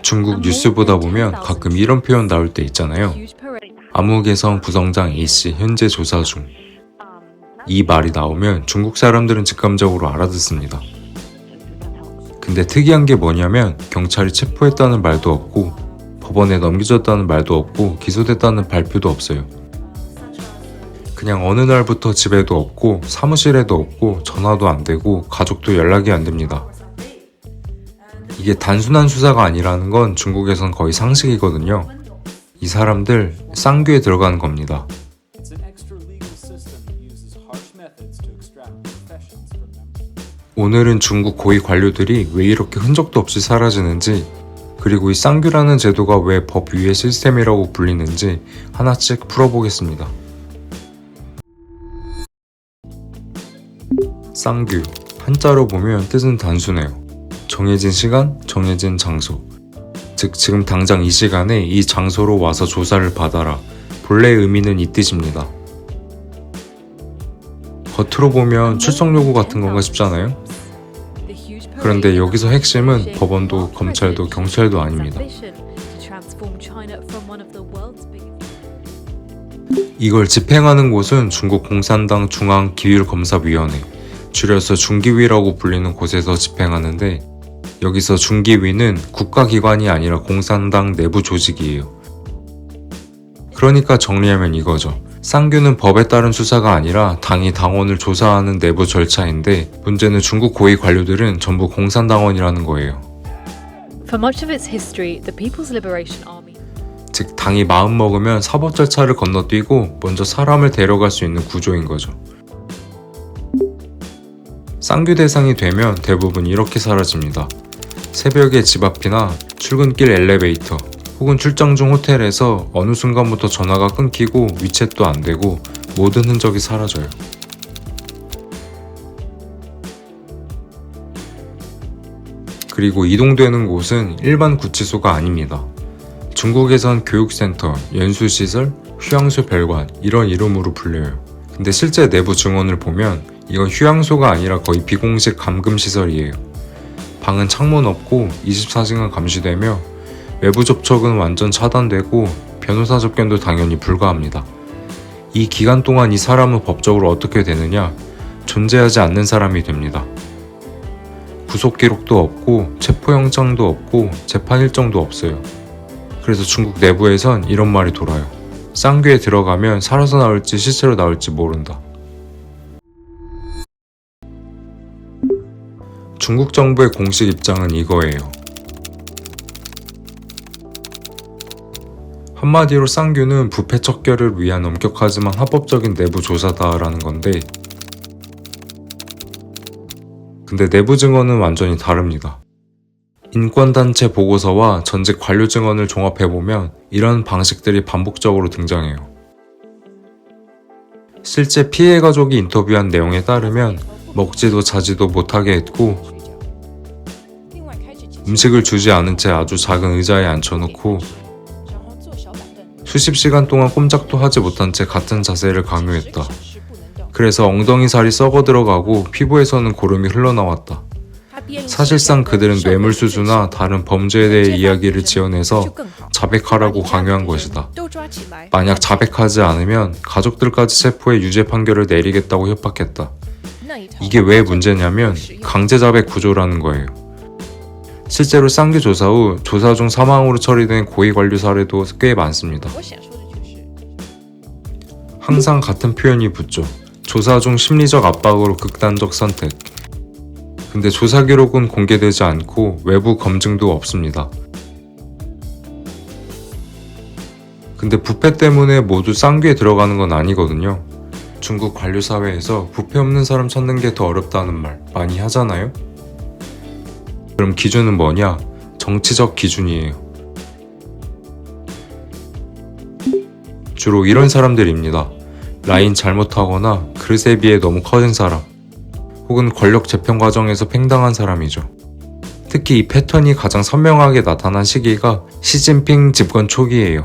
중국 뉴스 보다 보면 가끔 이런 표현 나올 때 있잖아요. 암흑개성 부성장 A씨 현재 조사 중. 이 말이 나오면 중국 사람들은 직감적으로 알아듣습니다. 근데 특이한 게 뭐냐면 경찰이 체포했다는 말도 없고 법원에 넘겨졌다는 말도 없고 기소됐다는 발표도 없어요. 그냥 어느 날부터 집에도 없고 사무실에도 없고 전화도 안 되고 가족도 연락이 안 됩니다. 이게 단순한 수사가 아니라는 건 중국에선 거의 상식이거든요. 이 사람들 쌍규에 들어가는 겁니다. 오늘은 중국 고위 관료들이 왜 이렇게 흔적도 없이 사라지는지, 그리고 이 쌍규라는 제도가 왜 법 위의 시스템이라고 불리는지 하나씩 풀어보겠습니다. 쌍규, 한자로 보면 뜻은 단순해요. 정해진 시간, 정해진 장소. 즉 지금 당장 이 시간에 이 장소로 와서 조사를 받아라. 본래 의미는 이 뜻입니다. 겉으로 보면 출석 요구 같은 건가 싶잖아요? 그런데 여기서 핵심은 법원도 검찰도 경찰도 아닙니다. 이걸 집행하는 곳은 중국 공산당 중앙기율검사위원회, 줄여서 중기위라고 불리는 곳에서 집행하는데, 여기서 중기위는 국가기관이 아니라 공산당 내부 조직이에요. 그러니까 정리하면 이거죠. 쌍규는 법에 따른 수사가 아니라 당이 당원을 조사하는 내부 절차인데, 문제는 중국 고위 관료들은 전부 공산당원이라는 거예요. For much of its history, the People's Liberation Army 즉 당이 마음먹으면 사법 절차를 건너뛰고 먼저 사람을 데려갈 수 있는 구조인 거죠. 쌍규 대상이 되면 대부분 이렇게 사라집니다. 새벽에 집 앞이나 출근길 엘리베이터 혹은 출장 중 호텔에서 어느 순간부터 전화가 끊기고 위챗도 안 되고 모든 흔적이 사라져요. 그리고 이동되는 곳은 일반 구치소가 아닙니다. 중국에선 교육센터, 연수시설, 휴양소 별관 이런 이름으로 불려요. 근데 실제 내부 증언을 보면 이건 휴양소가 아니라 거의 비공식 감금시설이에요. 방은 창문 없고 24시간 감시되며 외부 접촉은 완전 차단되고 변호사 접견도 당연히 불가합니다. 이 기간 동안 이 사람은 법적으로 어떻게 되느냐? 존재하지 않는 사람이 됩니다. 구속 기록도 없고 체포영장도 없고 재판 일정도 없어요. 그래서 중국 내부에선 이런 말이 돌아요. 쌍규에 들어가면 살아서 나올지 시체로 나올지 모른다. 중국 정부의 공식 입장은 이거예요. 한마디로 쌍규는 부패 척결을 위한 엄격하지만 합법적인 내부 조사다라는 건데, 근데 내부 증언은 완전히 다릅니다. 인권단체 보고서와 전직 관료 증언을 종합해보면 이런 방식들이 반복적으로 등장해요. 실제 피해 가족이 인터뷰한 내용에 따르면 먹지도 자지도 못하게 했고, 음식을 주지 않은 채 아주 작은 의자에 앉혀놓고 수십 시간 동안 꼼짝도 하지 못한 채 같은 자세를 강요했다. 그래서 엉덩이 살이 썩어 들어가고 피부에서는 고름이 흘러나왔다. 사실상 그들은 뇌물수수나 다른 범죄에 대해 이야기를 지어내서 자백하라고 강요한 것이다. 만약 자백하지 않으면 가족들까지 체포해 유죄 판결을 내리겠다고 협박했다. 이게 왜 문제냐면 강제 자백 구조라는 거예요. 실제로 쌍규 조사 후 조사 중 사망으로 처리된 고위 관료 사례도 꽤 많습니다. 항상 같은 표현이 붙죠. 조사 중 심리적 압박으로 극단적 선택. 근데 조사 기록은 공개되지 않고 외부 검증도 없습니다. 근데 부패 때문에 모두 쌍규에 들어가는 건 아니거든요. 중국 관료 사회에서 부패 없는 사람 찾는 게 더 어렵다는 말 많이 하잖아요? 그럼 기준은 뭐냐? 정치적 기준이에요. 주로 이런 사람들입니다. 라인 잘못하거나 그릇에 비해 너무 커진 사람, 혹은 권력 재편 과정에서 팽당한 사람이죠. 특히 이 패턴이 가장 선명하게 나타난 시기가 시진핑 집권 초기예요.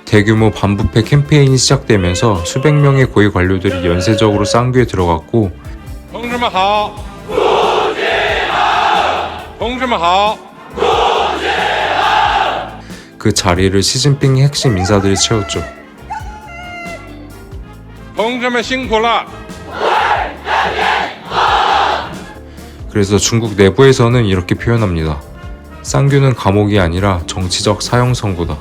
대규모 반부패 캠페인이 시작되면서 수백 명의 고위 관료들이 연쇄적으로 쌍규에 들어갔고, 同志们好。 그 자리를 시진핑 핵심 인사들이 채웠죠. 同志们辛苦了。 그래서 중국 내부에서는 이렇게 표현합니다. 쌍규는 감옥이 아니라 정치적 사형 선고다.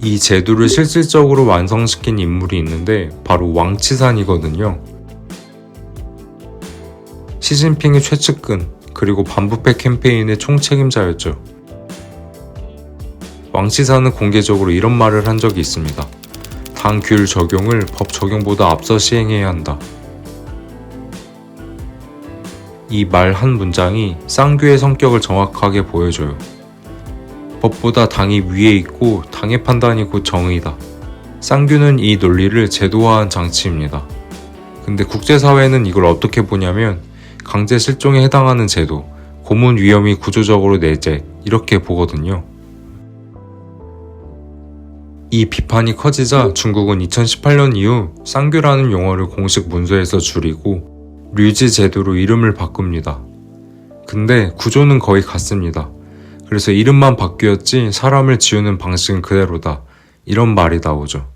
이 제도를 실질적으로 완성시킨 인물이 있는데 바로 왕치산이거든요. 시진핑의 최측근 그리고 반부패 캠페인의 총책임자였죠. 왕치산은 공개적으로 이런 말을 한 적이 있습니다. 당 규율 적용을 법 적용보다 앞서 시행해야 한다. 이 말 한 문장이 쌍규의 성격을 정확하게 보여줘요. 법보다 당이 위에 있고 당의 판단이 곧 정의다. 쌍규는 이 논리를 제도화한 장치입니다. 근데 국제사회는 이걸 어떻게 보냐면 강제 실종에 해당하는 제도, 고문 위험이 구조적으로 내재 이렇게 보거든요. 이 비판이 커지자 중국은 2018년 이후 쌍규라는 용어를 공식 문서에서 줄이고 류지 제도로 이름을 바꿉니다. 근데 구조는 거의 같습니다. 그래서 이름만 바뀌었지 사람을 지우는 방식은 그대로다. 이런 말이 나오죠.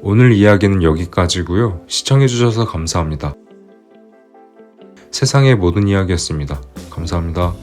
오늘 이야기는 여기까지고요. 시청해주셔서 감사합니다. 세상의 모든 이야기였습니다. 감사합니다.